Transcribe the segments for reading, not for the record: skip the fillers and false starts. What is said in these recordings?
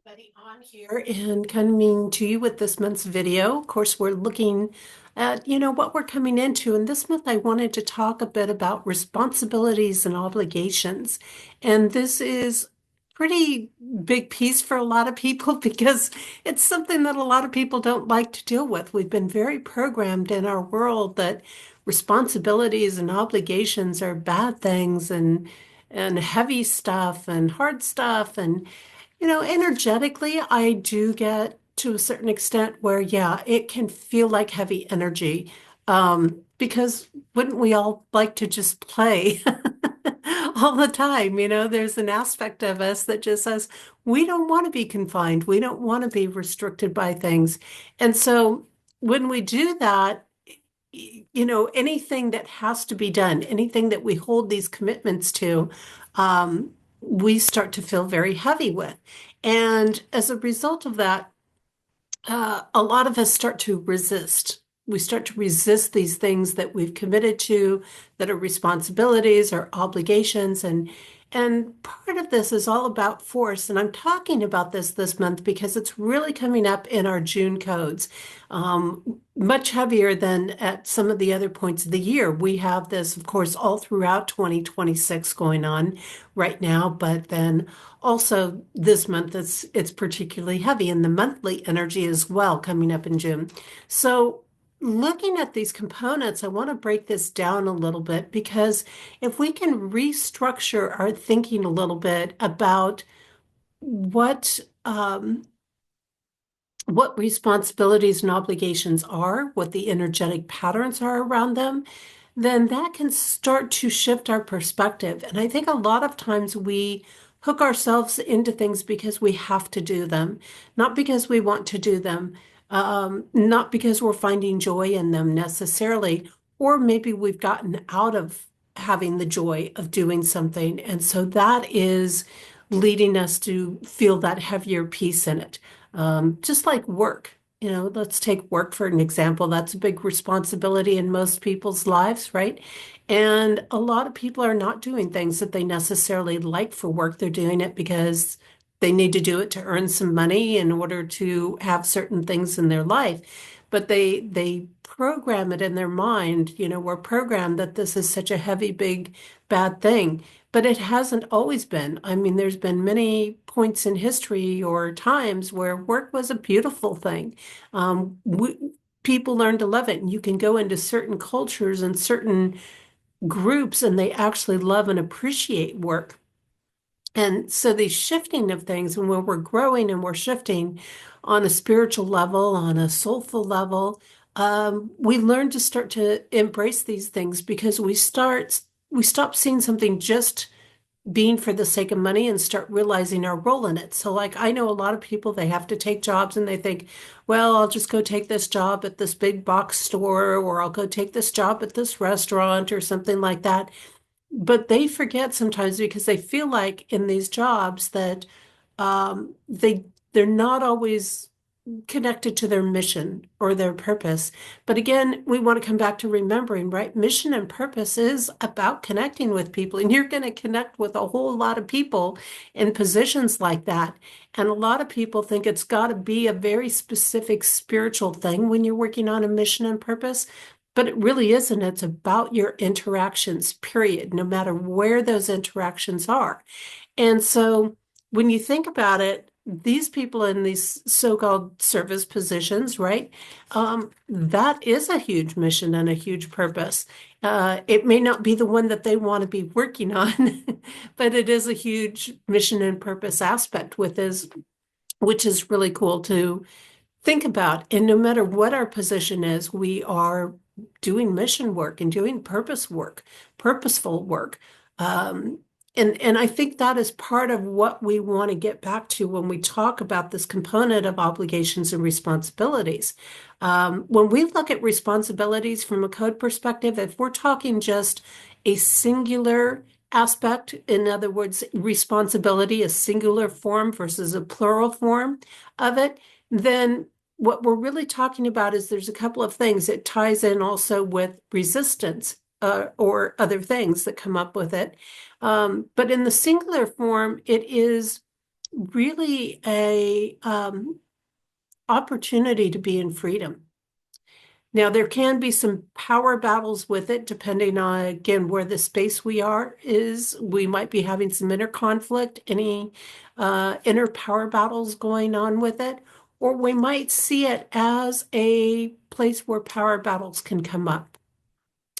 Everybody on here and coming to you with this month's video. Of course, we're looking at, what we're coming into. And this month I wanted to talk a bit about responsibilities and obligations. And this is pretty big piece for a lot of people because it's something that a lot of people don't like to deal with. We've been very programmed in our world that responsibilities and obligations are bad things and heavy stuff and hard stuff and energetically, I do get to a certain extent where, yeah, it can feel like heavy energy. Because wouldn't we all like to just play all the time? There's an aspect of us that just says, we don't want to be confined. We don't want to be restricted by things. And so when we do that, anything that has to be done, anything that we hold these commitments to, we start to feel very heavy with. And as a result of that, a lot of us start to resist. We start to resist these things that we've committed to, that are responsibilities or obligations. And part of this is all about force. And I'm talking about this month because it's really coming up in our June codes, much heavier than at some of the other points of the year. We have this, of course, all throughout 2026 going on right now, but then also this month it's particularly heavy, and the monthly energy as well coming up in June. So looking at these components, I want to break this down a little bit because if we can restructure our thinking a little bit about what what responsibilities and obligations are, what the energetic patterns are around them, then that can start to shift our perspective. And I think a lot of times we hook ourselves into things because we have to do them, not because we want to do them, not because we're finding joy in them necessarily, or maybe we've gotten out of having the joy of doing something. And so that is leading us to feel that heavier piece in it. Just like work. Let's take work for an example. That's a big responsibility in most people's lives, right? And a lot of people are not doing things that they necessarily like for work. They're doing it because they need to do it to earn some money in order to have certain things in their life. But they program it in their mind, we're programmed that this is such a heavy, big, bad thing. But it hasn't always been. I mean, there's been many points in history or times where work was a beautiful thing. People learned to love it. And you can go into certain cultures and certain groups, and they actually love and appreciate work. And so the shifting of things, and when we're growing and we're shifting on a spiritual level, on a soulful level, we learn to start to embrace these things because we stop seeing something just being for the sake of money and start realizing our role in it. So like I know a lot of people, they have to take jobs and they think, well, I'll just go take this job at this big box store, or I'll go take this job at this restaurant or something like that. But they forget sometimes because they feel like in these jobs that they're not always connected to their mission or their purpose. But again, we want to come back to remembering, right? Mission and purpose is about connecting with people, and you're going to connect with a whole lot of people in positions like that. And a lot of people think it's got to be a very specific spiritual thing when you're working on a mission and purpose. But it really isn't. It's about your interactions, period, no matter where those interactions are. And so when you think about it, these people in these so-called service positions, right? That is a huge mission and a huge purpose. It may not be the one that they want to be working on, but it is a huge mission and purpose aspect with this, which is really cool to think about. And no matter what our position is, we are doing mission work and doing purposeful work. Um, and I think that is part of what we want to get back to when we talk about this component of obligations and responsibilities. When we look at responsibilities from a code perspective, if we're talking just a singular aspect, in other words, responsibility, a singular form versus a plural form of it, then what we're really talking about is there's a couple of things. It ties in also with resistance or other things that come up with it. But in the singular form, it is really a opportunity to be in freedom. Now, there can be some power battles with it, depending on, again, where the space we are is. We might be having some inner conflict, any inner power battles going on with it, or we might see it as a place where power battles can come up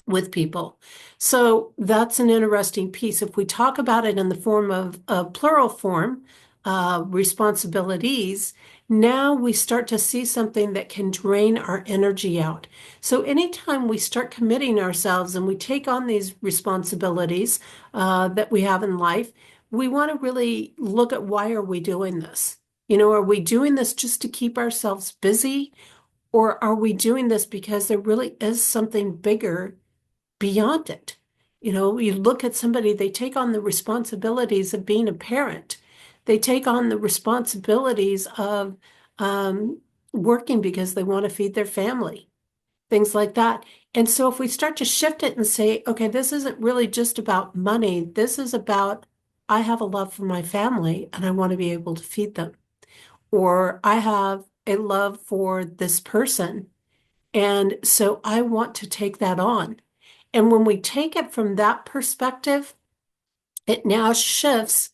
with people. So that's an interesting piece. If we talk about it in the form of a plural form, responsibilities, now we start to see something that can drain our energy out. So anytime we start committing ourselves and we take on these responsibilities that we have in life, we want to really look at why are we doing this? Are we doing this just to keep ourselves busy? Or are we doing this because there really is something bigger beyond it? You look at somebody, they take on the responsibilities of being a parent. They take on the responsibilities of um, working because they want to feed their family, things like that. And so if we start to shift it and say, okay, this isn't really just about money, this is about, I have a love for my family and I want to be able to feed them. Or I have a love for this person. And so I want to take that on. And when we take it from that perspective, it now shifts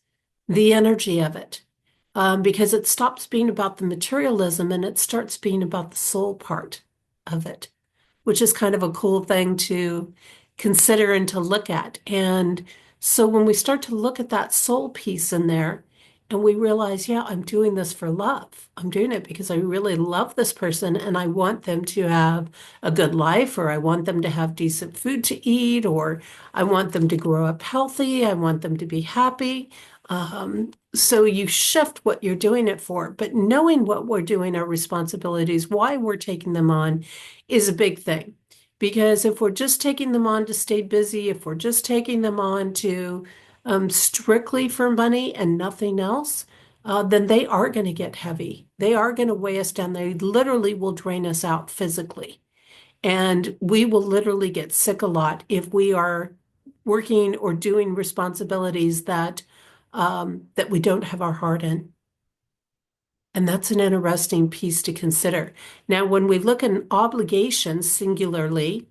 the energy of it, because it stops being about the materialism and it starts being about the soul part of it, which is kind of a cool thing to consider and to look at. And so when we start to look at that soul piece in there, and we realize, yeah, I'm doing this for love. I'm doing it because I really love this person and I want them to have a good life, or I want them to have decent food to eat, or I want them to grow up healthy. I want them to be happy. So you shift what you're doing it for, but knowing what we're doing, our responsibilities, why we're taking them on is a big thing. Because if we're just taking them on to stay busy, if we're just taking them on to strictly for money and nothing else, then they are going to get heavy. They are going to weigh us down. They literally will drain us out physically. And we will literally get sick a lot if we are working or doing responsibilities that we don't have our heart in. And that's an interesting piece to consider. Now, when we look at obligations singularly,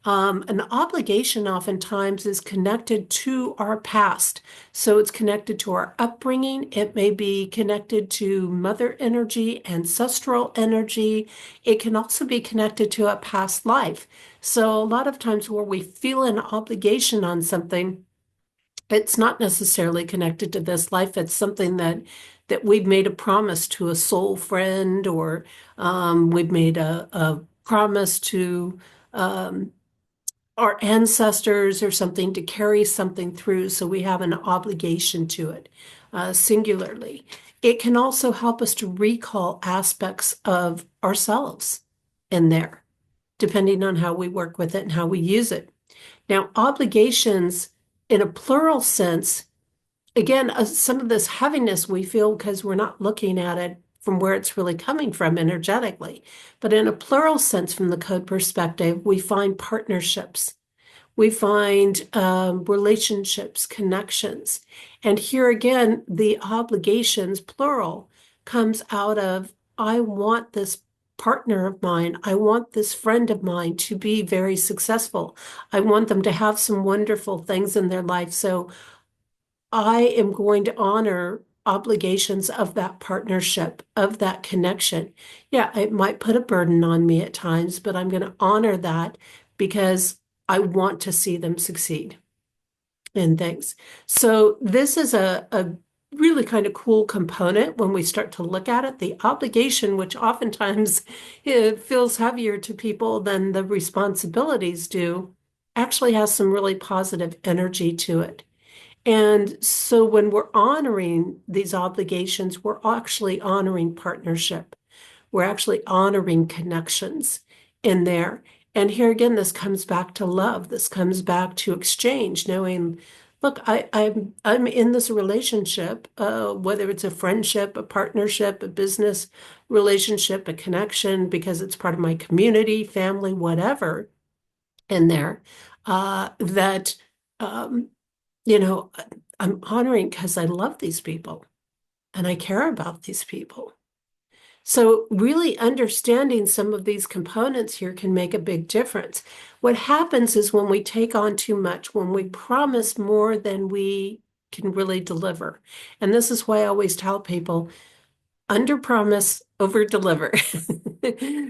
an obligation oftentimes is connected to our past. So it's connected to our upbringing. It may be connected to mother energy, ancestral energy. It can also be connected to a past life. So a lot of times where we feel an obligation on something, it's not necessarily connected to this life. It's something that we've made a promise to a soul friend, or we've made a promise to um, our ancestors or something to carry something through. So we have an obligation to it, singularly. It can also help us to recall aspects of ourselves in there, depending on how we work with it and how we use it. Now, obligations in a plural sense, again, some of this heaviness we feel because we're not looking at it from where it's really coming from energetically. But in a plural sense, from the code perspective, we find partnerships. We find relationships, connections. And here again, the obligations, plural, comes out of I want this partner of mine, I want this friend of mine to be very successful. I want them to have some wonderful things in their life. So I am going to honor obligations of that partnership, of that connection. Yeah, it might put a burden on me at times, but I'm going to honor that because I want to see them succeed in things. So this is a really kind of cool component when we start to look at it. The obligation, which oftentimes it feels heavier to people than the responsibilities do, actually has some really positive energy to it. And so when we're honoring these obligations, we're actually honoring partnership. We're actually honoring connections in there. And here again, this comes back to love. This comes back to exchange, knowing, look, I'm in this relationship, whether it's a friendship, a partnership, a business relationship, a connection, because it's part of my community, family, whatever, in there, that um, you know, I'm honoring because I love these people. and I care about these people. So, really understanding some of these components here can make a big difference. What happens is when we take on too much, when we promise more than we can really deliver. And this is why I always tell people under promise, over deliver.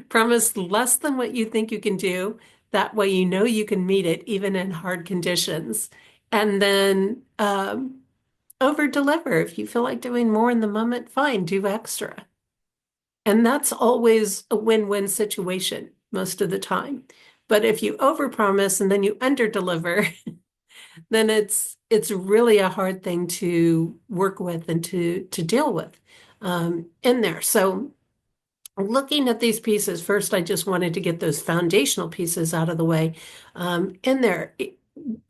Promise less than what you think you can do. That way, you know you can meet it even in hard conditions. And then over deliver. If you feel like doing more in the moment, fine, do extra. And that's always a win-win situation most of the time. But if you overpromise and then you underdeliver, then it's really a hard thing to work with and to deal with in there. So looking at these pieces, first, I just wanted to get those foundational pieces out of the way in there.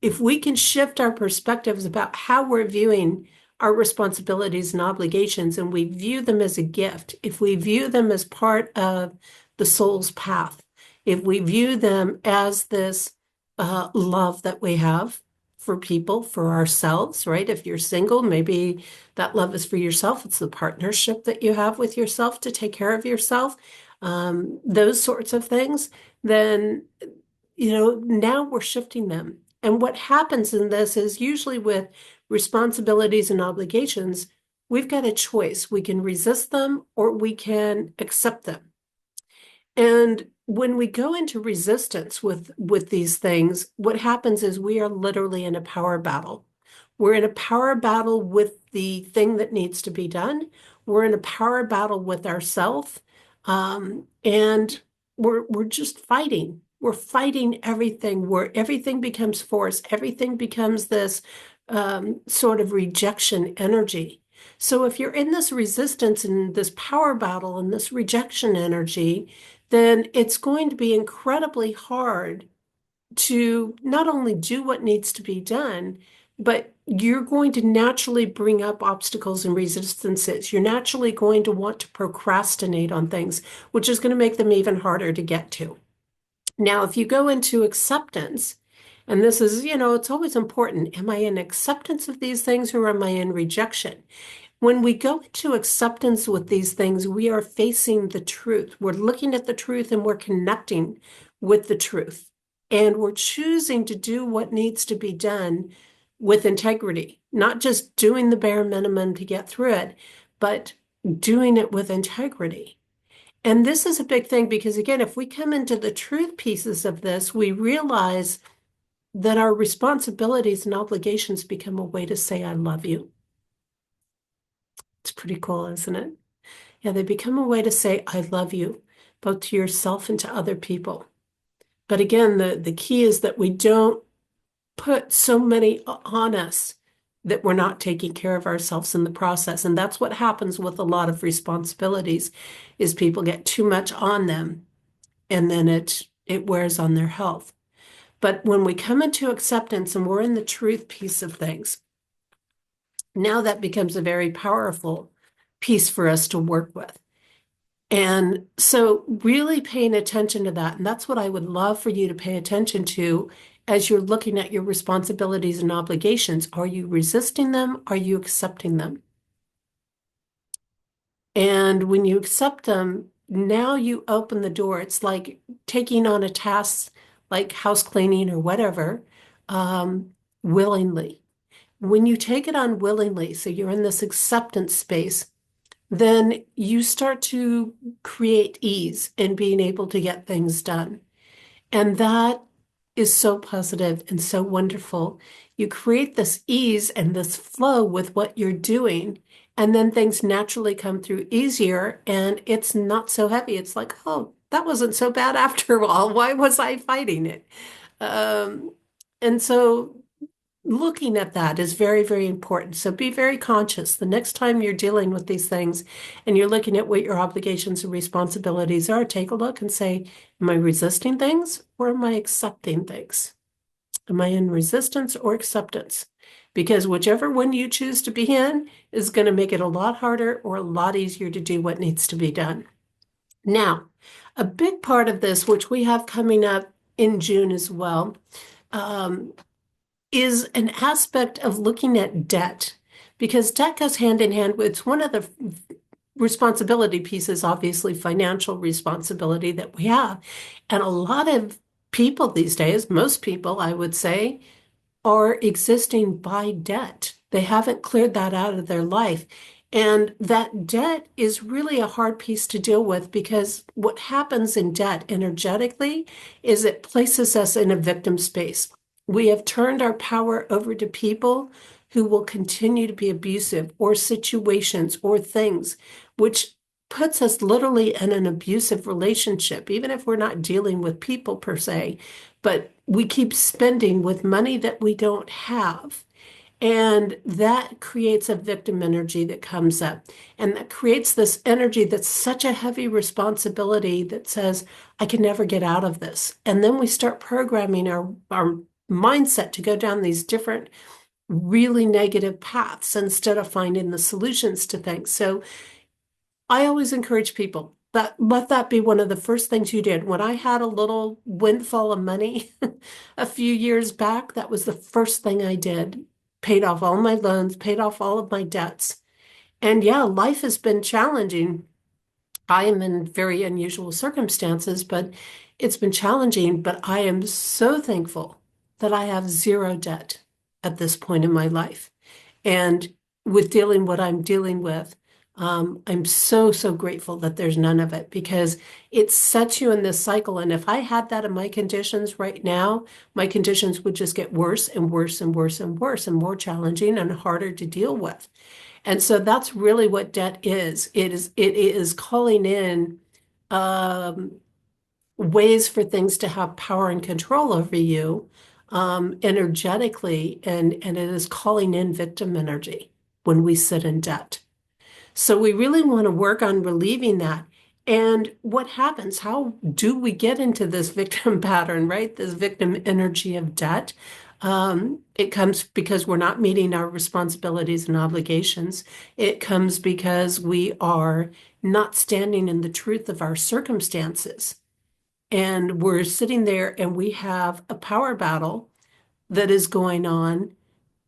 If we can shift our perspectives about how we're viewing our responsibilities and obligations, and we view them as a gift, if we view them as part of the soul's path, if we view them as this love that we have for people, for ourselves, right? If you're single, maybe that love is for yourself. It's the partnership that you have with yourself to take care of yourself, those sorts of things. Then, now we're shifting them. And what happens in this is usually with responsibilities and obligations, we've got a choice. We can resist them or we can accept them. And when we go into resistance with these things, what happens is we are literally in a power battle. We're in a power battle with the thing that needs to be done. We're in a power battle with ourselves. And we're just fighting. We're fighting everything, where everything becomes force, everything becomes this sort of rejection energy. So if you're in this resistance and this power battle and this rejection energy, then it's going to be incredibly hard to not only do what needs to be done, but you're going to naturally bring up obstacles and resistances. You're naturally going to want to procrastinate on things, which is going to make them even harder to get to. Now, if you go into acceptance, and this is, it's always important. Am I in acceptance of these things or am I in rejection? When we go into acceptance with these things, we are facing the truth. We're looking at the truth and we're connecting with the truth. And we're choosing to do what needs to be done with integrity, not just doing the bare minimum to get through it, but doing it with integrity. And this is a big thing because, again, if we come into the truth pieces of this, we realize that our responsibilities and obligations become a way to say, I love you. It's pretty cool, isn't it? Yeah, they become a way to say, I love you, both to yourself and to other people. But again, the key is that we don't put so many on us that we're not taking care of ourselves in the process. And that's what happens with a lot of responsibilities is people get too much on them and then it wears on their health. But when we come into acceptance and we're in the truth piece of things, now that becomes a very powerful piece for us to work with. And so really paying attention to that, and that's what I would love for you to pay attention to as you're looking at your responsibilities and obligations. Are you resisting them? Are you accepting them? And when you accept them, now you open the door. It's like taking on a task like house cleaning or whatever, willingly. When you take it on willingly, so you're in this acceptance space, then you start to create ease in being able to get things done. And that is so positive and so wonderful. You create this ease and this flow with what you're doing, and then things naturally come through easier and it's not so heavy. It's like, oh, that wasn't so bad after all. Why was I fighting it? Um, and so looking at that is very, very important. So be very conscious the next time you're dealing with these things and you're looking at what your obligations and responsibilities are, take a look and say, am I resisting things or am I accepting things? Am I in resistance or acceptance? Because whichever one you choose to be in is going to make it a lot harder or a lot easier to do what needs to be done. Now, a big part of this, which we have coming up in June as well, is an aspect of looking at debt because debt goes hand in hand with, it's one of the responsibility pieces, obviously financial responsibility that we have. And a lot of people these days, most people, I would say, are existing by debt. They haven't cleared that out of their life. And that debt is really a hard piece to deal with because what happens in debt energetically is it places us in a victim space. We have turned our power over to people who will continue to be abusive, or situations or things, which puts us literally in an abusive relationship, even if we're not dealing with people per se, but we keep spending with money that we don't have. And that creates a victim energy that comes up. And that creates this energy that's such a heavy responsibility that says, I can never get out of this. And then we start programming our mindset to go down these different, really negative paths instead of finding the solutions to things. So I always encourage people that let that be one of the first things you did. When I had a little windfall of money a few years back, that was the first thing I did. Paid off all my loans, paid off all of my debts. And yeah, life has been challenging. I am in very unusual circumstances, but it's been challenging. But I am so thankful that I have zero debt at this point in my life. And with dealing what I'm dealing with, I'm so, so grateful that there's none of it because it sets you in this cycle. And if I had that in my conditions right now, my conditions would just get worse and worse and worse and worse and more challenging and harder to deal with. And so that's really what debt is. It is calling in um, ways for things to have power and control over you energetically, and it is calling in victim energy when we sit in debt. So we really want to work on relieving that. And what happens? How do we get into this victim pattern, right? This victim energy of debt. It comes because we're not meeting our responsibilities and obligations. It comes because we are not standing in the truth of our circumstances. And we're sitting there and we have a power battle that is going on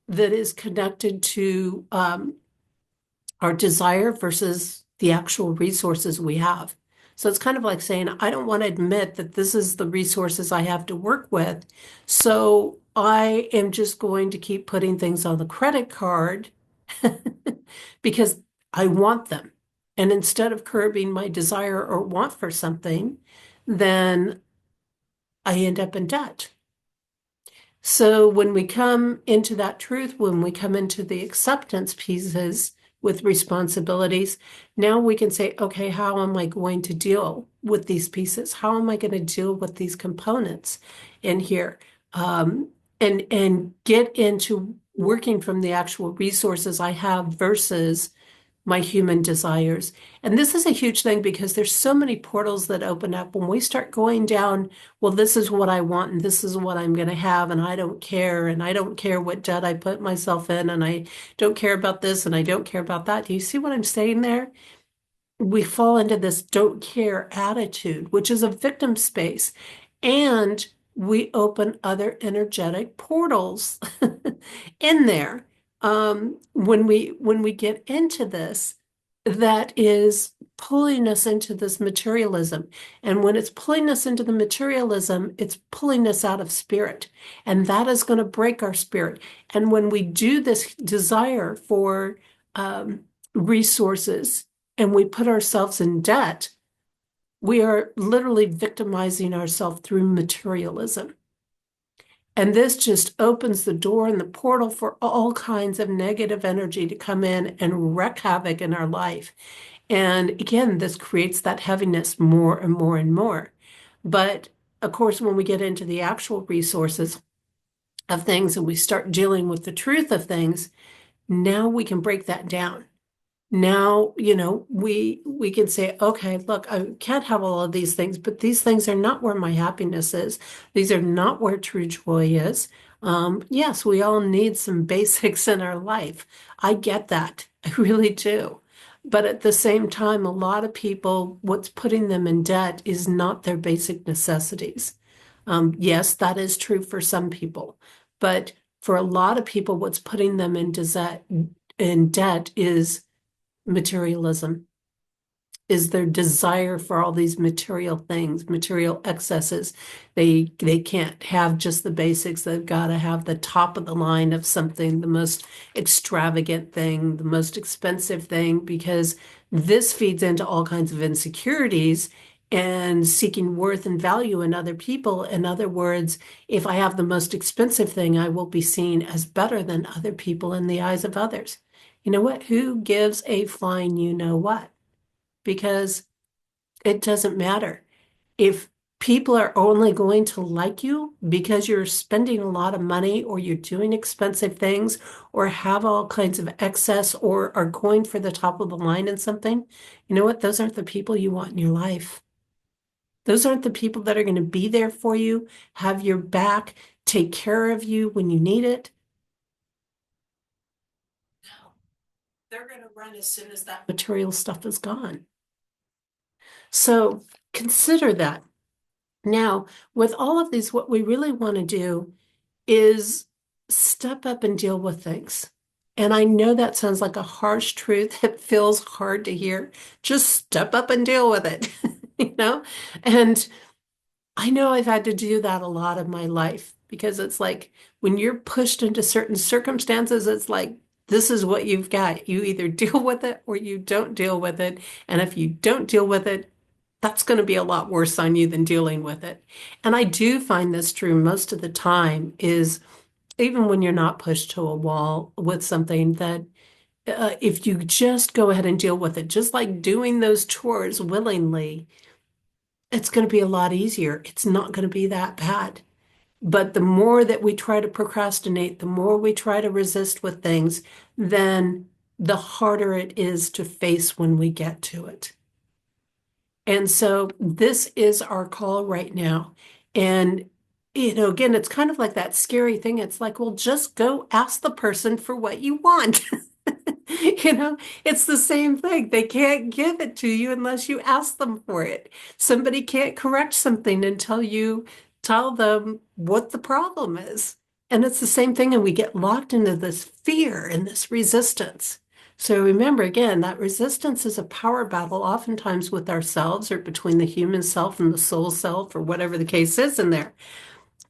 that is connected to our desire versus the actual resources we have. So it's kind of like saying, I don't want to admit that this is the resources I have to work with. So I am just going to keep putting things on the credit card because I want them. And instead of curbing my desire or want for something, then I end up in debt. So when we come into that truth, when we come into the acceptance pieces with responsibilities, now we can say, okay, how am I going to deal with these pieces? How am I going to deal with these components in here? And get into working from the actual resources I have versus my human desires. And this is a huge thing because there's so many portals that open up when we start going down, well, this is what I want and this is what I'm going to have, and I don't care, and I don't care what debt I put myself in, and I don't care about this and I don't care about that. Do you see what I'm saying there? We fall into this don't care attitude, which is a victim space. And we open other energetic portals in there. When we get into this, that is pulling us into this materialism. And when it's pulling us into the materialism, it's pulling us out of spirit. And that is going to break our spirit. And when we do this desire for resources, and we put ourselves in debt, we are literally victimizing ourselves through materialism. And this just opens the door and the portal for all kinds of negative energy to come in and wreak havoc in our life. And again, this creates that heaviness more and more and more. But of course, when we get into the actual resources of things and we start dealing with the truth of things, now we can break that down. Now, we can say, okay, look, I can't have all of these things, but these things are not where my happiness is. These are not where true joy is. Yes, we all need some basics in our life. I get that. I really do. But at the same time, a lot of people, what's putting them in debt is not their basic necessities. Yes, that is true for some people, but for a lot of people, what's putting them into in debt is materialism, is their desire for all these material things, material excesses. They can't have just the basics. They've got to have the top of the line of something, the most extravagant thing, the most expensive thing, because this feeds into all kinds of insecurities and seeking worth and value in other people. In other words, if I have the most expensive thing, I will be seen as better than other people in the eyes of others. You know what? Who gives a flying you know what? Because it doesn't matter. If people are only going to like you because you're spending a lot of money or you're doing expensive things or have all kinds of excess or are going for the top of the line in something, you know what? Those aren't the people you want in your life. Those aren't the people that are going to be there for you, have your back, take care of you when you need it. No, they're going to run as soon as that material stuff is gone. So consider that. Now, with all of these, what we really want to do is step up and deal with things. And I know that sounds like a harsh truth. It feels hard to hear. Just step up and deal with it, you know? And I know I've had to do that a lot of my life because it's like when you're pushed into certain circumstances, it's like, this is what you've got. You either deal with it or you don't deal with it. And if you don't deal with it, that's going to be a lot worse on you than dealing with it. And I do find this true most of the time is even when you're not pushed to a wall with something that if you just go ahead and deal with it, just like doing those chores willingly, it's going to be a lot easier. It's not going to be that bad. But the more that we try to procrastinate, the more we try to resist with things, then the harder it is to face when we get to it. And so this is our call right now. And, again, it's kind of like that scary thing. It's like, well, just go ask the person for what you want. You know, it's the same thing. They can't give it to you unless you ask them for it. Somebody can't correct something until you tell them what the problem is. And it's the same thing. And we get locked into this fear and this resistance. So remember, again, that resistance is a power battle, oftentimes with ourselves or between the human self and the soul self, or whatever the case is in there.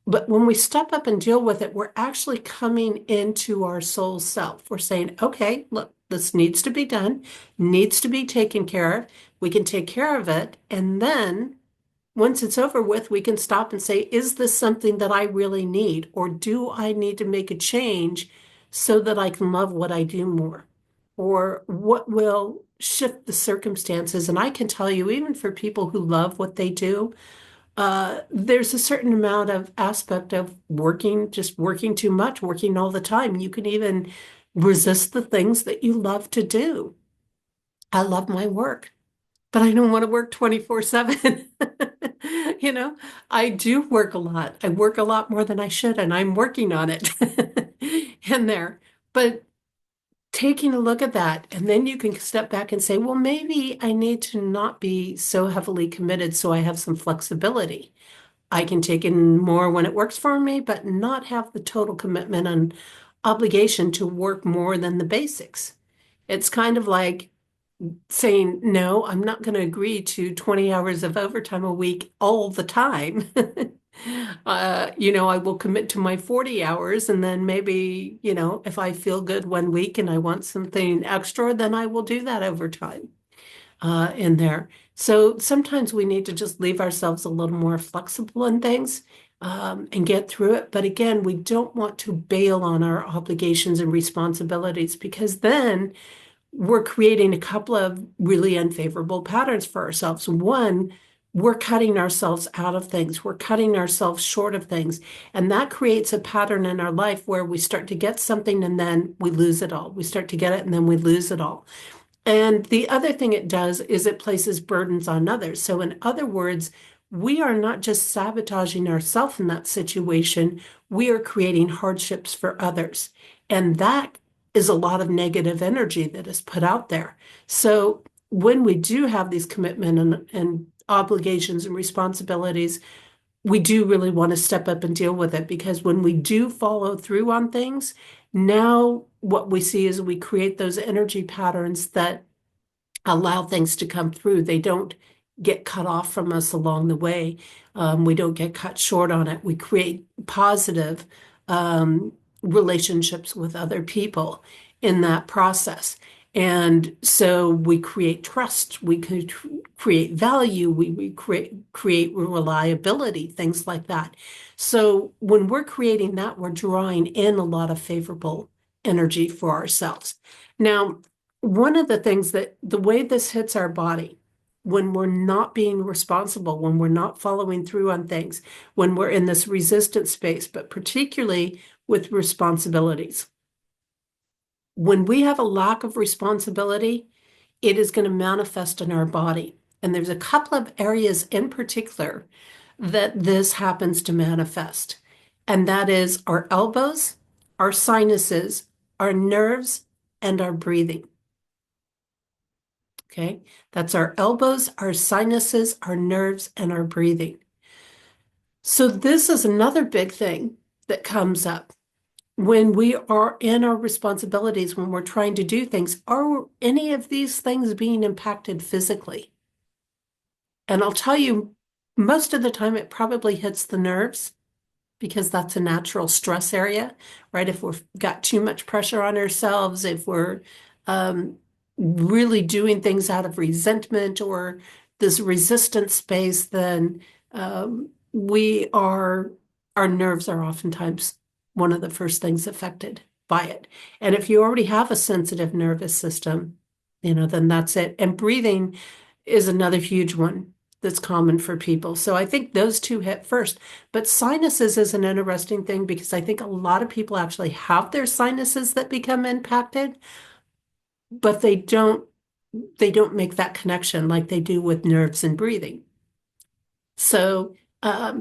But when we step up and deal with it, we're actually coming into our soul self. We're saying, okay, look, this needs to be done, needs to be taken care of. We can take care of it. And then once it's over with, we can stop and say, is this something that I really need? Or do I need to make a change so that I can love what I do more? Or what will shift the circumstances? And I can tell you, even for people who love what they do, there's a certain amount of aspect of working, just working too much, working all the time. You can even resist the things that you love to do. I love my work, but I don't want to work 24/7. You know, I do work a lot. I work a lot more than I should, and I'm working on it in there. But taking a look at that, and then you can step back and say, well, maybe I need to not be so heavily committed so I have some flexibility. I can take in more when it works for me, but not have the total commitment and obligation to work more than the basics. It's kind of like saying, no, I'm not going to agree to 20 hours of overtime a week all the time. I will commit to my 40 hours and then maybe, if I feel good one week and I want something extra, then I will do that overtime in there. So sometimes we need to just leave ourselves a little more flexible in things and get through it. But again, we don't want to bail on our obligations and responsibilities because then we're creating a couple of really unfavorable patterns for ourselves. One, we're cutting ourselves out of things. We're cutting ourselves short of things. And that creates a pattern in our life where we start to get something and then we lose it all. We start to get it and then we lose it all. And the other thing it does is it places burdens on others. So in other words, we are not just sabotaging ourselves in that situation, we are creating hardships for others. And that is a lot of negative energy that is put out there. So when we do have these commitment and obligations and responsibilities, we do really want to step up and deal with it because when we do follow through on things, now what we see is we create those energy patterns that allow things to come through. They don't get cut off from us along the way. We don't get cut short on it. We create positive um, relationships with other people in that process. And so we create trust, we could create value, we create reliability, things like that. So when we're creating that, we're drawing in a lot of favorable energy for ourselves. Now, one of the things that the way this hits our body, when we're not being responsible, when we're not following through on things, when we're in this resistant space, but particularly with responsibilities. When we have a lack of responsibility, it is going to manifest in our body. And there's a couple of areas in particular that this happens to manifest. And that is our elbows, our sinuses, our nerves, and our breathing. Okay, that's our elbows, our sinuses, our nerves, and our breathing. So, this is another big thing that comes up when we are in our responsibilities, when we're trying to do things. Are any of these things being impacted physically? And I'll tell you, most of the time it probably hits the nerves because that's a natural stress area, right? If we've got too much pressure on ourselves, if we're um, really doing things out of resentment or this resistant space, then our nerves are oftentimes one of the first things affected by it. And if you already have a sensitive nervous system, then that's it. And breathing is another huge one that's common for people. So I think those two hit first. But sinuses is an interesting thing because I think a lot of people actually have their sinuses that become impacted, but they don't make that connection like they do with nerves and breathing. So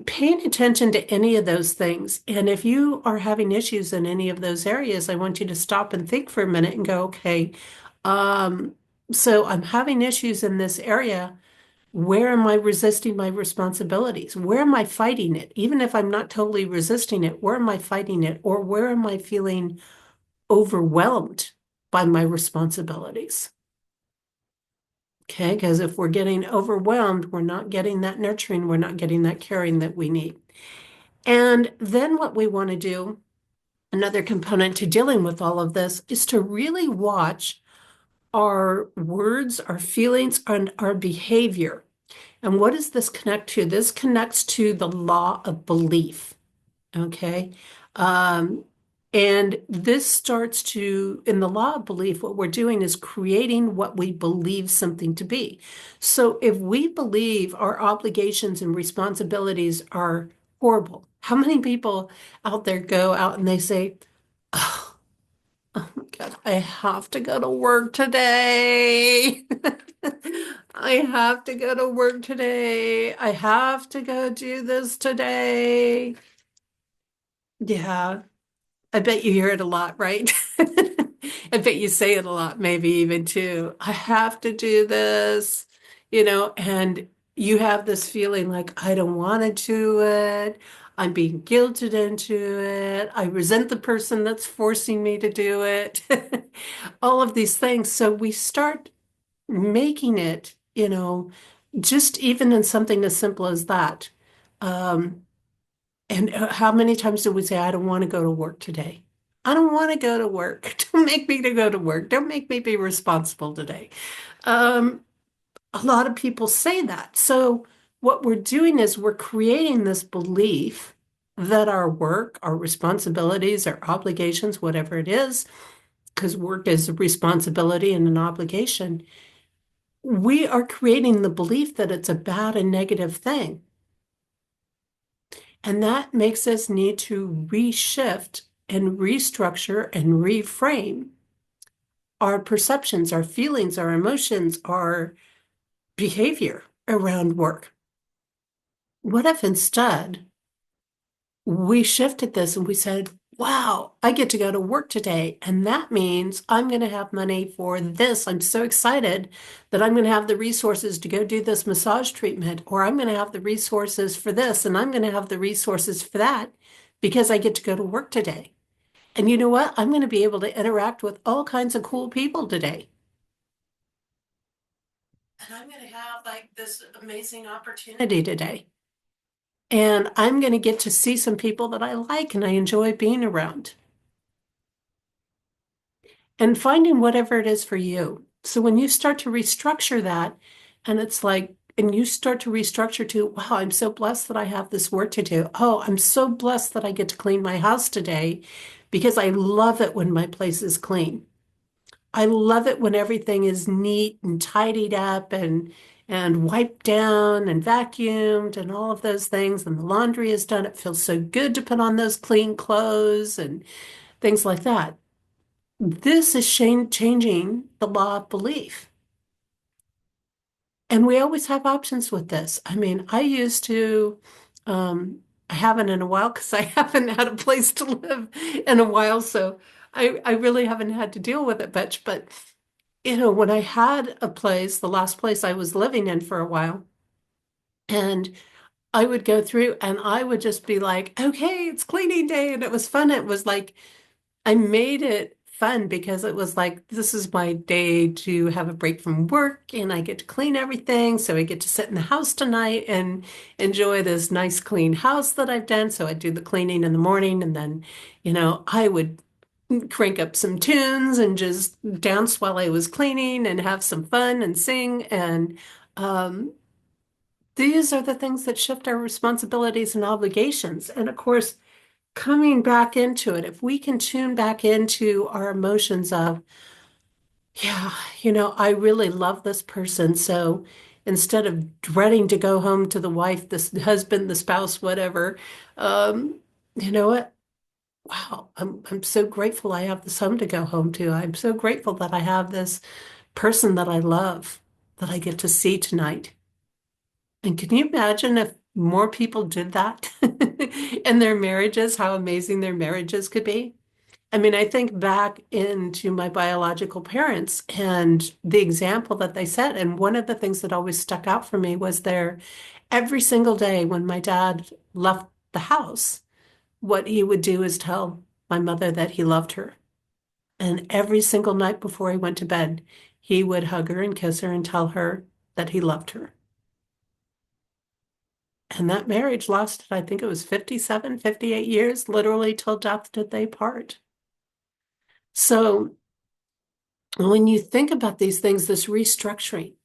paying attention to any of those things. And if you are having issues in any of those areas, I want you to stop and think for a minute and go, okay, um, so I'm having issues in this area. Where am I resisting my responsibilities? Where am I fighting it? Even if I'm not totally resisting it, where am I fighting it? Or where am I feeling overwhelmed by my responsibilities? Okay, because if we're getting overwhelmed, we're not getting that nurturing, we're not getting that caring that we need. And then what we want to do, another component to dealing with all of this, is to really watch our words, our feelings, and our behavior. And what does this connect to? This connects to the law of belief. Okay. Um, and this starts to, in the law of belief, what we're doing is creating what we believe something to be. So if we believe our obligations and responsibilities are horrible, how many people out there go out and they say, oh, oh my God, I have to go to work today. I have to go to work today. I have to go do this today. Yeah, I bet you hear it a lot, right? I bet you say it a lot, maybe even too. I have to do this, and you have this feeling like, I don't want to do it. I'm being guilted into it. I resent the person that's forcing me to do it. All of these things. So we start making it, just even in something as simple as that. Um, and how many times do we say, I don't want to go to work today? I don't want to go to work. Don't make me to go to work. Don't make me be responsible today. Um, a lot of people say that. So what we're doing is we're creating this belief that our work, our responsibilities, our obligations, whatever it is, because work is a responsibility and an obligation, we are creating the belief that it's a bad and negative thing. And that makes us need to reshift and restructure and reframe our perceptions, our feelings, our emotions, our behavior around work. What if instead we shifted this and we said, wow, I get to go to work today. And that means I'm going to have money for this. I'm so excited that I'm going to have the resources to go do this massage treatment, or I'm going to have the resources for this, and I'm going to have the resources for that because I get to go to work today. And you know what? I'm going to be able to interact with all kinds of cool people today. And I'm going to have like this amazing opportunity today. And I'm going to get to see some people that I like and I enjoy being around and finding whatever it is for you. So when you start to restructure that, and it's like, and you start to restructure to, wow, I'm so blessed that I have this work to do. Oh, I'm so blessed that I get to clean my house today because I love it when my place is clean. I love it when everything is neat and tidied up and wiped down and vacuumed and all of those things. And the laundry is done. It feels so good to put on those clean clothes and things like that. This is changing the law of belief. And we always have options with this. I mean, I used to, I haven't in a while because I haven't had a place to live in a while. So I really haven't had to deal with it much. But, when I had a place, the last place I was living in for a while, and I would go through and I would just be like, okay, it's cleaning day. And it was fun. It was like, I made it fun because it was like, this is my day to have a break from work and I get to clean everything. So I get to sit in the house tonight and enjoy this nice clean house that I've done. So I do the cleaning in the morning and then, I would crank up some tunes and just dance while I was cleaning and have some fun and sing. And um, these are the things that shift our responsibilities and obligations. And of course, coming back into it, if we can tune back into our emotions of, yeah, I really love this person. So instead of dreading to go home to the wife, the husband, the spouse, whatever, you know what? Wow, I'm so grateful I have this home to go home to. I'm so grateful that I have this person that I love that I get to see tonight. And can you imagine if more people did that in their marriages, how amazing their marriages could be? I mean, I think back into my biological parents and the example that they set. And one of the things that always stuck out for me was their every single day when my dad left the house, what he would do is tell my mother that he loved her. And every single night before he went to bed, he would hug her and kiss her and tell her that he loved her. And that marriage lasted, I think it was 57, 58 years, literally till death did they part. So when you think about these things, this restructuring,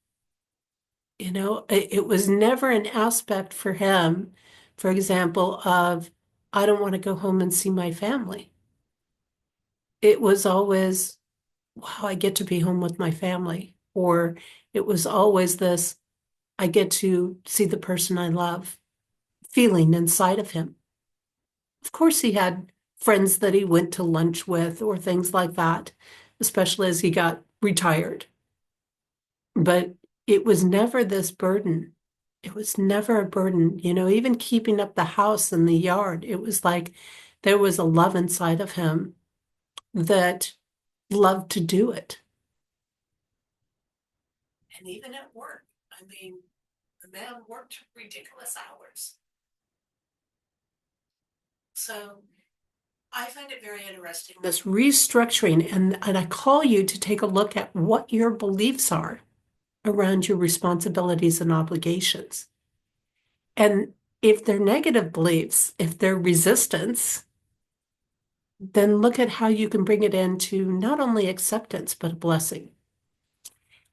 it was never an aspect for him, for example, of, I don't want to go home and see my family. It was always, wow, I get to be home with my family. Or it was always this, I get to see the person I love feeling inside of him. Of course, he had friends that he went to lunch with or things like that, especially as he got retired. But it was never this burden. It was never a burden, even keeping up the house and the yard. It was like there was a love inside of him that loved to do it. And even at work, I mean, the man worked ridiculous hours. So I find it very interesting, this restructuring, and I call you to take a look at what your beliefs are around your responsibilities and obligations. And if they're negative beliefs, if they're resistance, then look at how you can bring it into not only acceptance, but a blessing.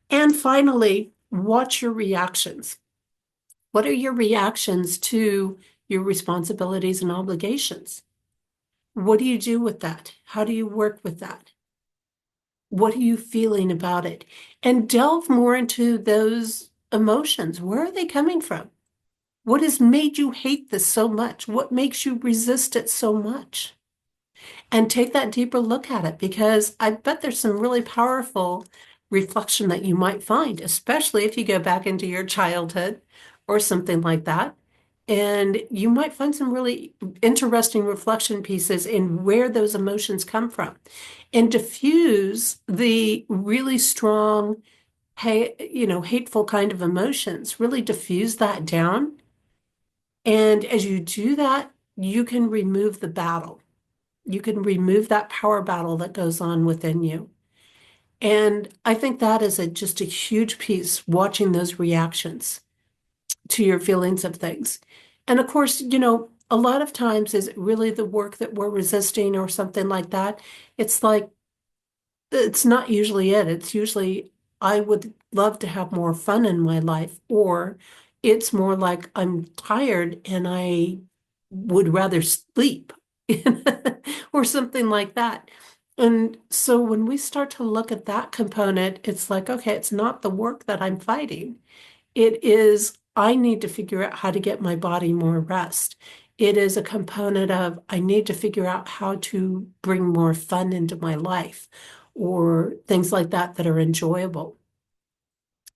And finally, watch your reactions. What are your reactions to your responsibilities and obligations? What do you do with that? How do you work with that? What are you feeling about it? And delve more into those emotions. Where are they coming from? What has made you hate this so much? What makes you resist it so much? And take that deeper look at it because I bet there's some really powerful reflection that you might find, especially if you go back into your childhood or something like that. And you might find some really interesting reflection pieces in where those emotions come from and diffuse the really strong, hateful kind of emotions, really diffuse that down. And as you do that, you can remove the battle. You can remove that power battle that goes on within you. And I think that is just a huge piece, watching those reactions to your feelings of things. And of course, a lot of times is it really the work that we're resisting or something like that? It's like, it's not usually it. It's usually, I would love to have more fun in my life, or it's more like I'm tired and I would rather sleep or something like that. And so when we start to look at that component, it's like, okay, it's not the work that I'm fighting. It is, I need to figure out how to get my body more rest. It is a component of, I need to figure out how to bring more fun into my life or things like that that are enjoyable.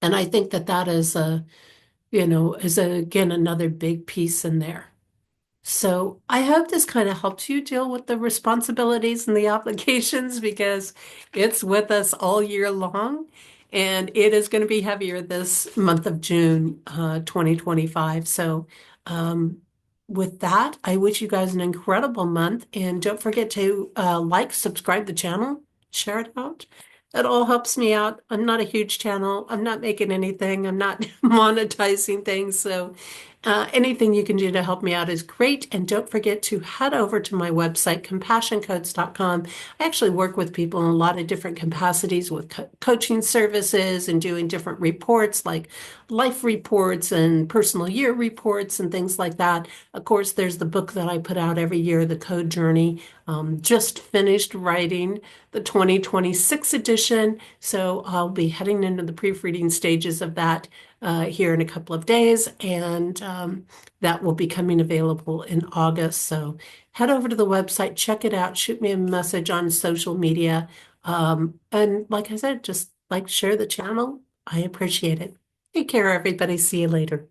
And I think that that is again, another big piece in there. So I hope this kind of helps you deal with the responsibilities and the obligations because it's with us all year long. And it is going to be heavier this month of June, 2025. So with that, I wish you guys an incredible month. And don't forget to subscribe the channel, share it out. It all helps me out. I'm not a huge channel. I'm not making anything. I'm not monetizing things. So anything you can do to help me out is great. And don't forget to head over to my website, compassioncodes.com. I actually work with people in a lot of different capacities with coaching services and doing different reports like life reports and personal year reports and things like that. Of course, there's the book that I put out every year, The Code Journey. Just finished writing the 2026 edition. So I'll be heading into the proofreading stages of that here in a couple of days, and that will be coming available in August. So head over to the website, check it out, shoot me a message on social media. And like I said, just like share the channel. I appreciate it. Take care, everybody. See you later.